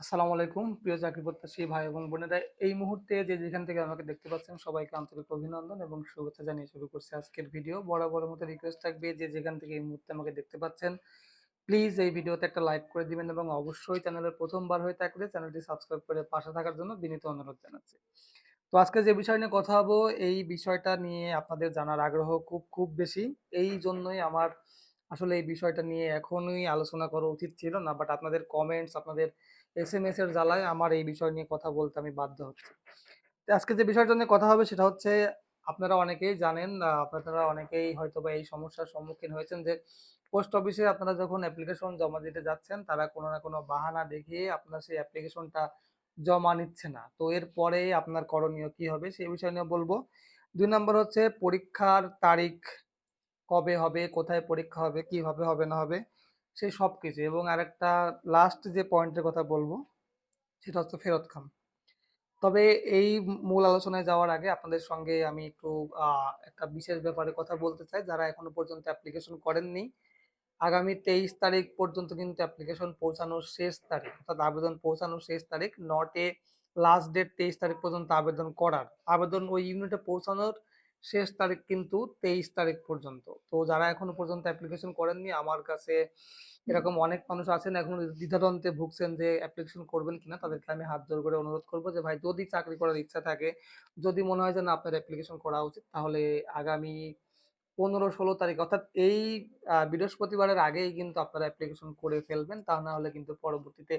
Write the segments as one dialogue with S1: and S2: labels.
S1: আসসালামু আলাইকুম প্রিয় চাকরি প্রত্যাশী ভাই এবং বোনেরা। এই মুহূর্তে যে যেখান থেকে আমাকে দেখতে পাচ্ছেন সবাইকে আন্তরিক অভিনন্দন এবং শুভেচ্ছা জানিয়ে শুরু করছি আজকের ভিডিও। বরাবরের মতো রিকোয়েস্ট থাকবে যে যেখান থেকে এই মুহূর্তে আমাকে দেখতে পাচ্ছেন প্লিজ এই ভিডিওতে একটা লাইক করে দিবেন এবং অবশ্যই চ্যানেলের প্রথমবার হয়ে থাকলে চ্যানেলটি সাবস্ক্রাইব করে পাশে থাকার জন্য বিনীত অনুরোধ জানাচ্ছি। তো আজকে যে বিষয় নিয়ে কথা হবো এই বিষয়টা নিয়ে আপনাদের জানার আগ্রহ খুব খুব বেশি। এই জন্যই আমার আসলে এই বিষয়টা নিয়ে এখনই আলোচনা করা উচিত ছিল না, বাট আপনাদের কমেন্টস, আপনাদের এসএমএস এর জ্বালায় আমার এই বিষয় নিয়ে কথা বলতে আমি বাধ্য হচ্ছি। তো আজকে যে বিষয়টা নিয়ে কথা হবে সেটা হচ্ছে, আপনারা অনেকেই জানেন, আপনারা অনেকেই হয়তোবা এই সমস্যার সম্মুখীন হয়েছেন যে পোস্ট অফিসে আপনারা যখন অ্যাপ্লিকেশন জমা দিতে যাচ্ছেন তারা কোনো না কোনো বাহানা দেখিয়ে আপনার সেই অ্যাপ্লিকেশনটা জমা নিচ্ছে না। তো এরপরে আপনার করণীয় কি হবে সেই বিষয় নিয়ে বলবো। ২ নম্বর হচ্ছে পরীক্ষার তারিখ কবে হবে, কোথায় পরীক্ষা হবে, কিভাবে হবে না হবে সেই সবকিছু, এবং আরেকটা লাস্ট যে পয়েন্টের কথা বলবো সেটা হচ্ছে ফেরত খাম। তবে এই মূল আলোচনায় যাওয়ার আগে আপনাদের সঙ্গে আমি একটু একটা বিশেষ ব্যাপারে কথা বলতে চাই। যারা এখনো পর্যন্ত অ্যাপ্লিকেশন করেননি, আগামী 23 তারিখ পর্যন্ত কিন্তু অ্যাপ্লিকেশন পৌঁছানোর শেষ তারিখ, অর্থাৎ আবেদন পৌঁছানোর শেষ তারিখ, নট এ লাস্ট ডেট 23 তারিখ পর্যন্ত আবেদন করার। আবেদন ওই ইউনিটে পৌঁছানোর শেষ তারিখ কিন্তু 23 তারিখ পর্যন্ত। তো যারা এখনো পর্যন্ত অ্যাপ্লিকেশন করেননি, আমার কাছে এরকম অনেক মানুষ আছেন এখনো দ্বিধাদ্বন্দ্বে ভুগছেন যে অ্যাপ্লিকেশন করবেন কিনা, তাদেরকে আমি হাত জোর করে অনুরোধ করবো যে ভাই, যদি চাকরি করার ইচ্ছা থাকে, যদি মনে হয় যে না আপনার অ্যাপ্লিকেশন করা উচিত, তাহলে আগামী 15-16 তারিখ, অর্থাৎ এই বৃহস্পতিবারের আগেই কিন্তু আপনারা অ্যাপ্লিকেশন করে ফেলবেন। তা না হলে কিন্তু পরবর্তীতে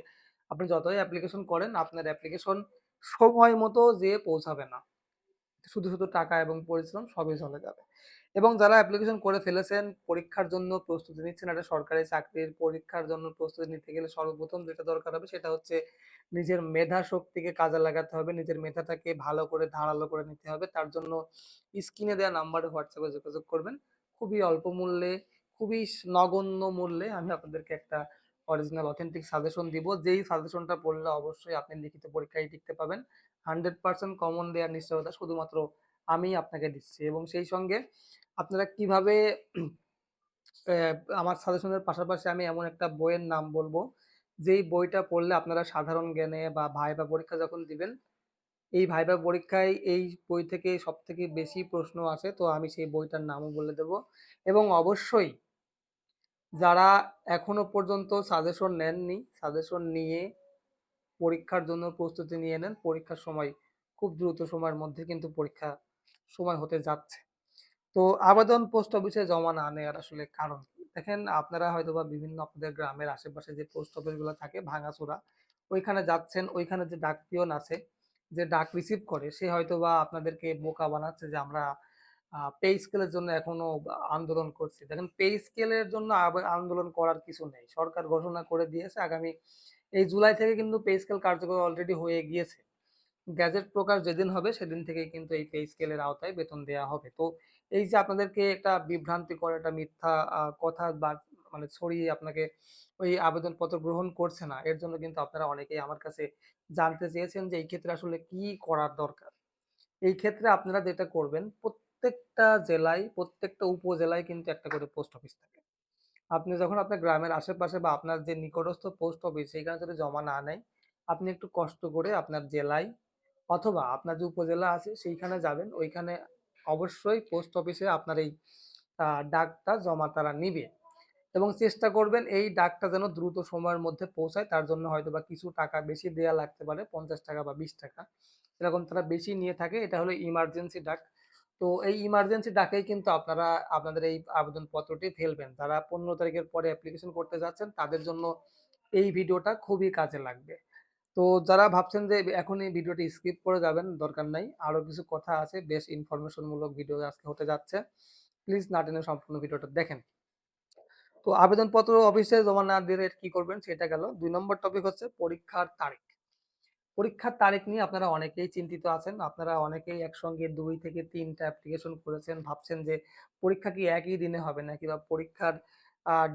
S1: আপনি যতই অ্যাপ্লিকেশন করেন আপনার অ্যাপ্লিকেশন সময় মতো যেয়ে পৌঁছাবে না। শুধু শুধু টাকা এবং পরিশ্রম সবই চলে যাবে। এবং যারা অ্যাপ্লিকেশন করে ফেলেছেন, পরীক্ষার জন্য প্রস্তুতি নিচ্ছেন, একটা সরকারি চাকরির পরীক্ষার জন্য প্রস্তুতি নিতে গেলে সর্বপ্রথম যেটা দরকার হবে সেটা হচ্ছে নিজের মেধা শক্তিকে কাজে লাগাতে হবে, নিজের মেধাটাকে ভালো করে ধারালো করে নিতে হবে। তার জন্য স্ক্রিনে দেওয়া নাম্বারে হোয়াটসঅ্যাপে যোগাযোগ করবেন। খুবই অল্প মূল্যে, খুবই নগণ্য মূল্যে আমি আপনাদেরকে একটা অরিজিনাল অথেন্টিক সাজেশন দিব, যেই সাজেশনটা পড়লে অবশ্যই আপনি লিখিত পরীক্ষায় টিকতে পাবেন। 100% কমন দেওয়ার নিশ্চয়তা শুধুমাত্র আমি আপনাকে দিচ্ছি। এবং সেই সঙ্গে আপনারা কিভাবে আমার সাজেশনের পাশাপাশি আমি এমন একটা বইয়ের নাম বলবো, যেই বইটা পড়লে আপনারা সাধারণ জ্ঞানে বা ভাইবা পরীক্ষা যখন দিবেন, এই ভাইবা পরীক্ষায় এই বই থেকে সবথেকে বেশি প্রশ্ন আসে। তো আমি সেই বইটার নামও বলে দেব। এবং অবশ্যই যারা এখনো পর্যন্ত সাজেশন নেননি, সাজেশন নিয়ে পরীক্ষার জন্য প্রস্তুতি নিয়ে নেন। পরীক্ষার সময় খুব দ্রুত সময়ের মধ্যে কিন্তু পরীক্ষা সময় হতে যাচ্ছে। তো আবেদন পোস্ট অফিসে জমা না নেওয়ার আসলে কারণ কি? দেখেন, আপনারা হয়তোবা বিভিন্ন আপনাদের গ্রামের আশেপাশে যে পোস্ট অফিস গুলো থাকে ভাঙাচোরা, ওইখানে যাচ্ছেন, ওইখানে যে ডাক পিয়ন আছে, যে ডাক রিসিভ করে, সে হয়তোবা আপনাদেরকে বোকা বানাচ্ছে যে আমরা পে স্কেলের জন্য এখনো আন্দোলন করছি। দেখেন, পে স্কেলের জন্য আন্দোলন করার কিছু নেই। সরকার ঘোষণা করে দিয়েছে আগামী এই জুলাই থেকে কিন্তু পে স্কেল কার্যকর অলরেডি হয়ে গিয়েছে। গ্যাজেট প্রকাশ যেদিন হবে সেদিন থেকেই কিন্তু এই পে স্কেলের আওতায় বেতন দেওয়া হবে। তো এই যে আপনাদেরকে একটা বিভ্রান্তিকর একটা মিথ্যা কথা বা মানে ছড়িয়ে আপনাকে ওই আবেদনপত্র গ্রহণ করছে না, এর জন্য কিন্তু আপনারা অনেকেই আমার কাছে জানতে চেয়েছেন যে এই ক্ষেত্রে আসলে কি করার দরকার। এই ক্ষেত্রে আপনারা যেটা করবেন, প্রত্যেকটা জেলায়, প্রত্যেকটা উপজেলায় কিন্তু একটা করে পোস্ট অফিস থাকে। আপনি যখন আপনার গ্রামের আশেপাশে বা আপনার যে নিকটস্থ পোস্ট অফিস সেখানে যদি জমা না নেয়, আপনি একটু কষ্ট করে আপনার জেলায় অথবা আপনার যে উপজেলা আছে সেইখানে যাবেন। ওইখানে অবশ্যই পোস্ট অফিসে আপনার এই ডাকটা জমা তারা নিবে। এবং চেষ্টা করবেন এই ডাকটা যেন দ্রুত সময়ের মধ্যে পৌঁছায়। তার জন্য হয়তোবা কিছু টাকা বেশি দেয়া লাগতে পারে, 50 টাকা বা 20 টাকা, এরকম তারা বেশি নিয়ে থাকে। এটা হলো ইমার্জেন্সি ডাক। তো এই ইমার্জেন্সি ডাকেই কিন্তু আপনারা আপনাদের এই আবেদনপত্রটি ফেলবেন। যারা 15 তারিখের পরে অ্যাপ্লিকেশন করতে যাচ্ছেন তাদের জন্য এই ভিডিওটা খুবই কাজে লাগবে। তো যারা ভাবছেন যে এখন এই ভিডিওটি স্কিপ করে যাবেন, দরকার নাই। আরো কিছু কথা আছে, বেশ ইনফরমেশন মূলক ভিডিও আজকে হতে যাচ্ছে। প্লিজ না টেনে সম্পূর্ণ ভিডিওটা দেখেন। তো আবেদনপত্র অফিসে জমা না দিলে কি করবেন সেটা গেল। ২ নম্বর টপিক হচ্ছে পরীক্ষার তারিখ। পরীক্ষার তারিখ নিয়ে আপনারা অনেকেই চিন্তিত আছেন। আপনারা অনেকেই একসঙ্গে ২ থেকে ৩ টা অ্যাপ্লিকেশন করেছেন। ভাবছেন যে পরীক্ষা কি একই দিনে হবে নাকি, বা পরীক্ষার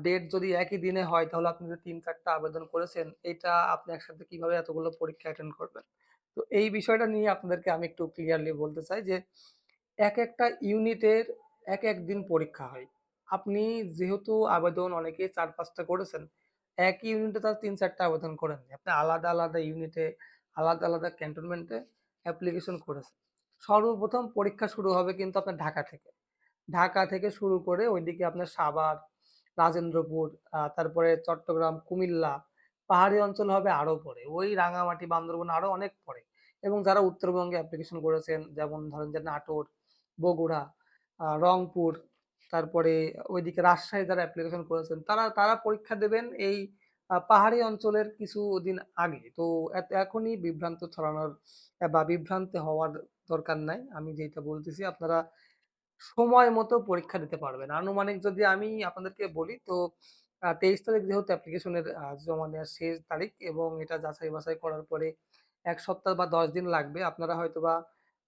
S1: ডেট যদি একই দিনে হয় তাহলে আপনি যে ৩-৪ টা আবেদন করেছেন, এটা আপনি একসাথে কিভাবে এতগুলো পরীক্ষা অ্যাটেন্ড করবেন? তো এই বিষয়টা নিয়ে আপনাদেরকে আমি একটু ক্লিয়ারলি বলতে চাই যে একেকটা ইউনিটের একেক দিন পরীক্ষা হয়। আপনি যেহেতু আবেদন অনেকেই ৪-৫ টা করেছেন, একই ইউনিটে তার ৩-৪ টা আবেদন করেননি। আপনি আলাদা, আলাদা ইউনিটে, আলাদা, আলাদা ক্যান্টনমেন্টে অ্যাপ্লিকেশন করেছেন। সর্বপ্রথম পরীক্ষা শুরু হবে কিন্তু আপনার ঢাকা থেকে। ঢাকা থেকে শুরু করে ওইদিকে আপনার সাভার, রাজেন্দ্রপুর, তারপরে চট্টগ্রাম, কুমিল্লা, পাহাড়ি অঞ্চল হবে আরো পরে। ওই রাঙামাটি, বান্দরবন আরো অনেক পরে। এবং যারা উত্তরবঙ্গে অ্যাপ্লিকেশন করেছেন, যেমন ধরেন যে নাটোর, বগুড়া, রংপুর, তারপরে ওইদিকে রাজশাহী যারা অ্যাপ্লিকেশন করেছেন, তারা তারা পরীক্ষা দেবেন এই পাহাড়ি অঞ্চলের কিছুদিন আগে। তো এখনই বিভ্রান্ত ছড়ানোর বা বিভ্রান্ত হওয়ার দরকার নাই। আমি যেটা বলতেছি, আপনারা সময় মতো পরীক্ষা দিতে পারবেন। আনুমানিক যদি আমি আপনাদেরকে বলি, তো ২৩ তারিখ যেহেতু অ্যাপ্লিকেশনের জমা দেওয়ার শেষ তারিখ, এবং এটা যাচাই-বাছাই করার পরে ১ সপ্তাহ বা ১০ দিন লাগবে। আপনারা হয়তোবা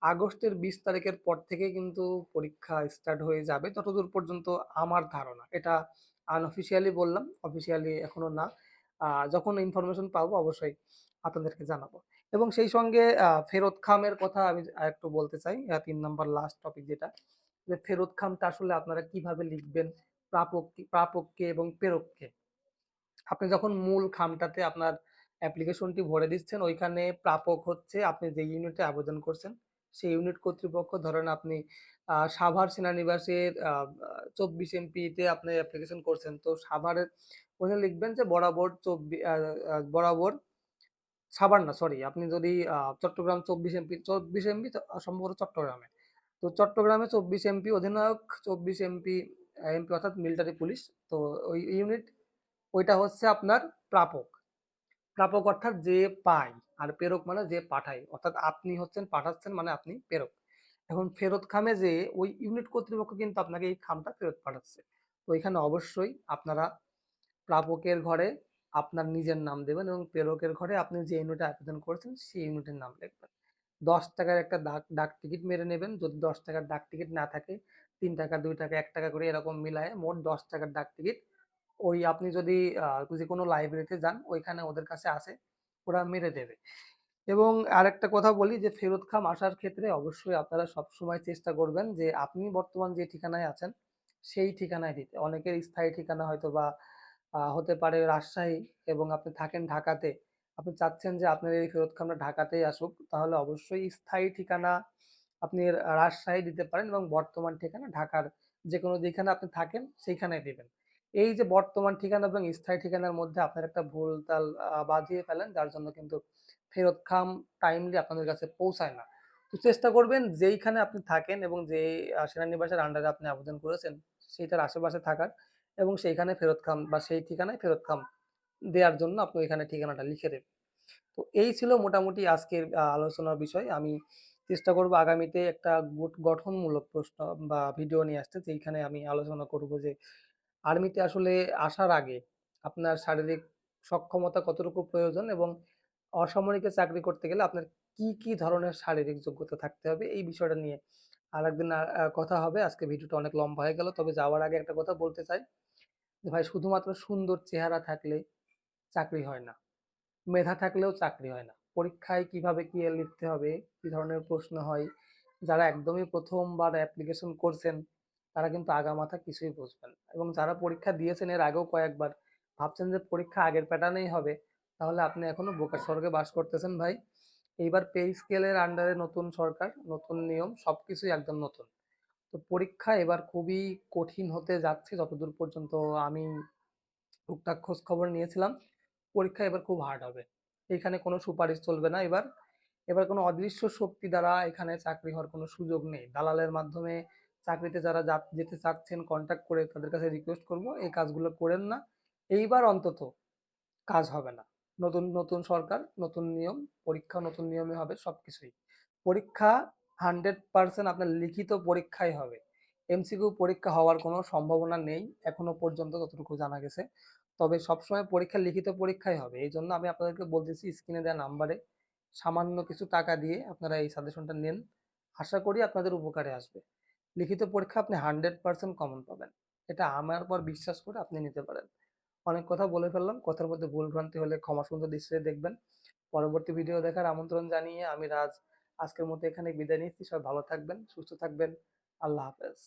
S1: আগস্টের ২০ তারিখের পর থেকে কিন্তু পরীক্ষা স্টার্ট হয়ে যাবে। যতদূর পর্যন্ত আমার ধারণা। এটা আনঅফিসিয়ালি বললাম, অফিসিয়ালি এখনো না। যখন ইনফরমেশন পাবো অবশ্যই আপনাদেরকে জানাবো। এবং সেই সঙ্গে ফেরত খামের কথা আমি আরেকটু বলতে চাই। ৩ নাম্বার লাস্ট টপিক যেটা, যে ফেরত খামটা আসলে আপনারা কিভাবে লিখবেন, প্রাপককে এবং প্রেরককে। আপনি যখন মূল খামটাতে আপনার অ্যাপ্লিকেশনটি ভরে দিচ্ছেন, ওইখানে প্রাপক হচ্ছে আপনি যে ইউনিটে আবেদন করছেন, সেই ইউনিট কর্তৃপক্ষ। ধরেন আপনি সাভার সেনানিবাসের ২৪ এমপিতে আপনি অ্যাপ্লিকেশন করছেন। তো সাভারের ওখানে লিখবেন যে বরাবর বরাবর সাভার না, সরি, আপনি যদি চট্টগ্রাম ২৪ এমপি সম্ভবত চট্টগ্রামে। তো চট্টগ্রামে ২৪ এমপি অধিনায়ক, ২৪ এমপি এমপি অর্থাৎ মিলিটারি পুলিশ। তো ওই ইউনিট, ওইটা হচ্ছে আপনার প্রাপক। প্রাপক অর্থাৎ যে পায়, আর প্রেরক মানে যে পাঠায়, অর্থাৎ আপনি হচ্ছেন পাঠাচ্ছেন, মানে আপনি প্রেরক। এখন ফেরত খামে যে ওই ইউনিট কর্তৃপক্ষ কিন্তু আপনাকে এই খামটা ফেরত পাঠাচ্ছে। তো এখানে অবশ্যই আপনারা প্রাপকের ঘরে আপনার নিজের নাম দেবেন, এবং প্রেরকের ঘরে আপনি যে ইউনিটে আবেদন করেছেন সেই ইউনিটের নাম লিখবেন। ১০ টাকার একটা ডাক টিকিট মেরে নেবেন। যদি ১০ টাকার ডাক টিকিট না থাকে, ৩ টাকা, ২ টাকা, ১ টাকা করে এরকম মিলায়ে মোট ১০ টাকার ডাক টিকিট। ওই আপনি যদি যে কোনো লাইব্রেরিতে যান, ওইখানে ওদের কাছে আছে, ওরা মেরে দেবে। এবং আরেকটা কথা বলি, যে ফেরত খাম আসার ক্ষেত্রে অবশ্যই আপনারা সবসময় চেষ্টা করবেন যে আপনি বর্তমান যে ঠিকানায় আছেন সেই ঠিকানায় দিতে। অনেকের স্থায়ী ঠিকানা হয়তোবা হতে পারে রাজশাহী, এবং আপনি থাকেন ঢাকাতে। আপনি চাচ্ছেন যে আপনার এই ফেরত খামটা ঢাকাতেই আসুক, তাহলে অবশ্যই স্থায়ী ঠিকানা আপনি রাজশাহী দিতে পারেন, এবং বর্তমান ঠিকানা ঢাকার যেকোনো যেখানে আপনি থাকেন সেইখানে দিবেন। এই যে বর্তমান ঠিকানা এবং স্থায়ী ঠিকানার মধ্যে আপনার একটা ভুলতাল বাধিয়ে ফেলেন, যার জন্য কিন্তু ফেরত খাম টাইমলি আপনাদের কাছে পৌঁছায় না। তো চেষ্টা করবেন যেইখানে আপনি থাকেন এবং যে সেনানিবাসের আন্ডারে আপনি আবেদন করেছেন সেইটার আশেপাশে থাকার, এবং সেইখানে ফেরত খাম বা সেই ঠিকানায় ফেরত খাম দেওয়ার জন্য আপনি ওইখানে ঠিকানাটা লিখে দেবেন। তো এই ছিল মোটামুটি আজকের আলোচনার বিষয়। আমি চেষ্টা করব আগামীতে একটা গঠনমূলক প্রশ্ন বা ভিডিও নিয়ে আসতে, যেইখানে আমি আলোচনা করব যে আর্মিতে আসলে আসার আগে আপনার শারীরিক সক্ষমতা কতটুকু প্রয়োজন, এবং অসামরিকে চাকরি করতে গেলে আপনার কি, কি ধরনের শারীরিক যোগ্যতা থাকতে হবে, এই বিষয়টা নিয়ে আরেকদিন কথা হবে। আজকে ভিডিওটা অনেক লম্বা হয়ে গেল। তবে যাওয়ার আগে একটা কথা বলতে চাই, যে ভাই শুধুমাত্র সুন্দর চেহারা থাকলে চাকরি হয় না। মেধা থাকলেও চাকরি হয় না। পরীক্ষায় কিভাবে কি লিখতে হবে, কি ধরনের প্রশ্ন হয়, যারা একদমই প্রথমবার অ্যাপ্লিকেশন করছেন তারা কিন্তু আগামাথা কিছুই বুঝবেন না। এবং যারা পরীক্ষা দিয়েছেন এর আগেও কয়েকবার, ভাবছেন যে পরীক্ষা আগের প্যাটার্নেই হবে, তাহলে আপনি এখনো বোকার স্বর্গে বাস করতেছেন ভাই। এইবার পে স্কেলের আন্ডারে নতুন সরকার, নতুন নিয়ম, সবকিছুই একদম নতুন। তো পরীক্ষা এবার খুবই কঠিন হতে যাচ্ছে, যতদূর পর্যন্ত আমি টুকটাক খোঁজ খবর নিয়েছিলাম। পরীক্ষা এবার খুব হার্ড হবে। এখানে কোনো সুপারিশ চলবে না এবার। এবার কোনো অদৃশ্য শক্তি দ্বারা এখানে চাকরি হওয়ার কোনো সুযোগ নেই। দালালের মাধ্যমে চাকরিতে যারা যেতে চাচ্ছেন, কন্ট্যাক্ট করে তাদের কাছে রিকোয়েস্ট করব এই কাজগুলো করেন না। এইবার অন্তত কাজ হবে না। নতুন, নতুন সরকার, নতুন নিয়ম, পরীক্ষা নতুন নিয়মে হবে সবকিছুই। পরীক্ষা 100% আপনার লিখিত পরীক্ষাই হবে। এমসিকিউ পরীক্ষা হওয়ার কোনো সম্ভাবনা নেই এখনো পর্যন্ত যতটুকু জানা গেছে। তবে সবসময় পরীক্ষা লিখিত পরীক্ষাই হবে। এইজন্য আমি আপনাদেরকে বলতেছি, স্ক্রিনে দেওয়া নাম্বারে সামান্য কিছু টাকা দিয়ে আপনারা এই সাজেশনটা নেন। আশা করি আপনাদের উপকারে আসবে। লিখিত পরীক্ষা আপনি 100% কমন পাবেন। এটা আমার উপর বিশ্বাস করে আপনি নিতে পারেন। অনেক কথা বলে ফেললাম। কথার মধ্যে ভুলভ্রান্তি হলে ক্ষমা সুন্দর দৃষ্টিতে দেখবেন। পরবর্তী ভিডিও দেখার আমন্ত্রণ জানিয়ে আমি রাজ আজকের মতো এখানে বিদায় নিচ্ছি। সবাই ভালো থাকবেন, সুস্থ থাকবেন। আল্লাহ হাফেজ।